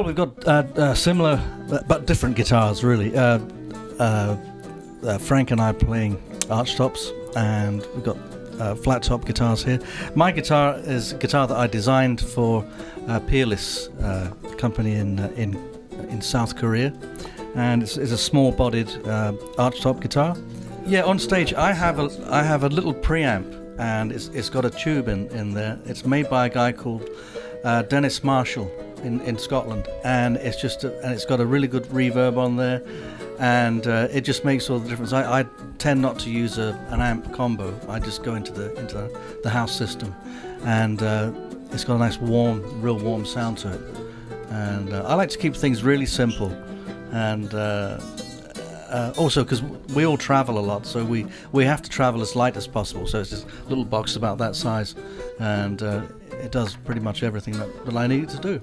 Well, we've got similar but different guitars, really. Frank and I are playing archtops, and we've got flat top guitars here. My guitar is a guitar that I designed for Peerless company in South Korea, and it's a small-bodied archtop guitar. Yeah, on stage I have a little preamp, and it's got a tube in there. It's made by a guy called Dennis Marshall in Scotland, and it's got a really good reverb on there, and it just makes all the difference. I tend not to use an amp combo. I just go into the house system, and it's got a nice real warm sound to it. And I like to keep things really simple, and also because we all travel a lot, so we have to travel as light as possible. So it's this little box about that size, and it does pretty much everything that I need it to do.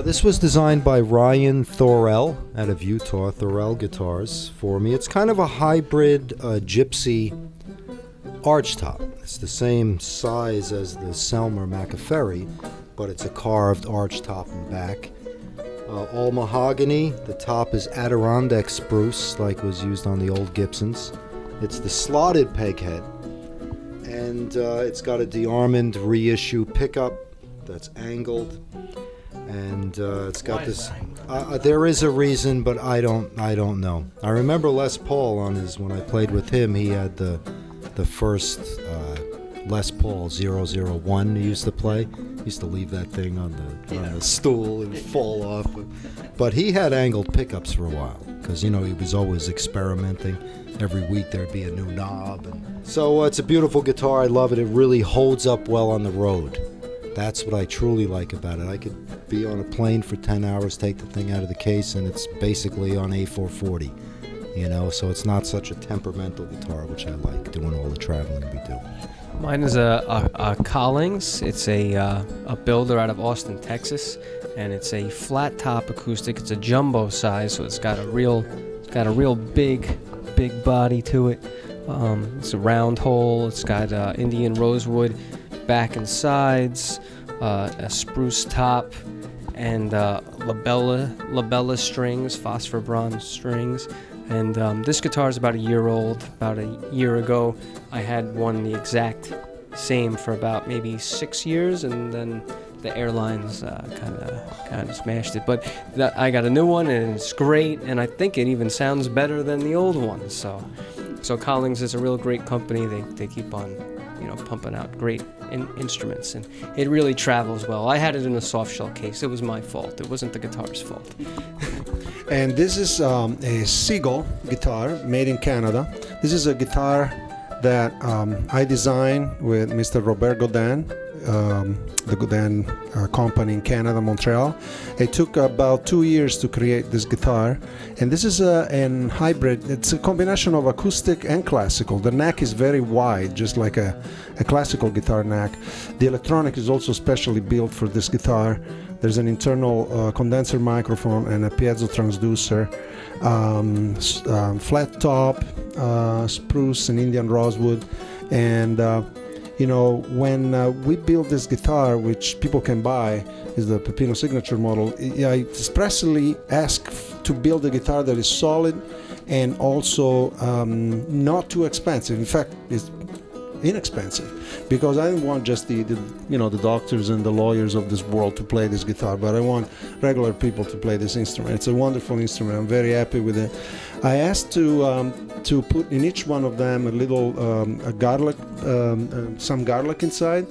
This was designed by Ryan Thorell out of Utah, Thorell Guitars, for me. It's kind of a hybrid gypsy archtop. It's the same size as the Selmer Macaferri, but it's a carved archtop and back. All mahogany. The top is Adirondack spruce, like was used on the old Gibsons. It's the slotted peg head, and it's got a DeArmond reissue pickup that's angled, and it's got this. There is a reason, but I don't know. I remember Les Paul on his, when I played with him, he had the first Les Paul 001 he used to play. He used to leave that thing on the stool and fall off. But he had angled pickups for a while, because he was always experimenting. Every week there'd be a new knob. And so it's a beautiful guitar. I love it. It really holds up well on the road. That's what I truly like about it. I could be on a plane for 10 hours, take the thing out of the case, and it's basically on A440. So it's not such a temperamental guitar, which I like, doing all the traveling we do. Mine is a Collings. It's a builder out of Austin, Texas, and it's a flat top acoustic. It's a jumbo size, so it's got a real big body to it. It's a round hole. It's got Indian rosewood back and sides, a spruce top, and labella strings, phosphor bronze strings. And this guitar is about a year old. About a year ago, I had one the exact same for about maybe 6 years, and then the airlines kind of smashed it. But I got a new one, and it's great, and I think it even sounds better than the old one. So Collings is a real great company. They keep on, pumping out great instruments, and it really travels well. I had it in a soft shell case. It was my fault. It wasn't the guitar's fault. And this is a Seagull guitar made in Canada. This is a guitar that I designed with Mr. Robert Godin, the Godin company in Canada, Montreal. It took about 2 years to create this guitar, and this is an hybrid. It's a combination of acoustic and classical. The neck is very wide, just like a classical guitar neck. The electronic is also specially built for this guitar. There's an internal condenser microphone and a piezo transducer, flat top, spruce and Indian rosewood. And when we built this guitar, which people can buy, is the Peppino signature model, I expressly asked to build a guitar that is solid and also not too expensive. In fact, it's inexpensive, because I didn't want just the doctors and the lawyers of this world to play this guitar, but I want regular people to play this instrument. It's a wonderful instrument. I'm very happy with it. I asked to put in each one of them a little garlic, some garlic inside,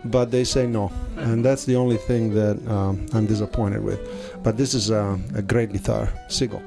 but they say no, and that's the only thing that I'm disappointed with. But this is a great guitar, Seagull.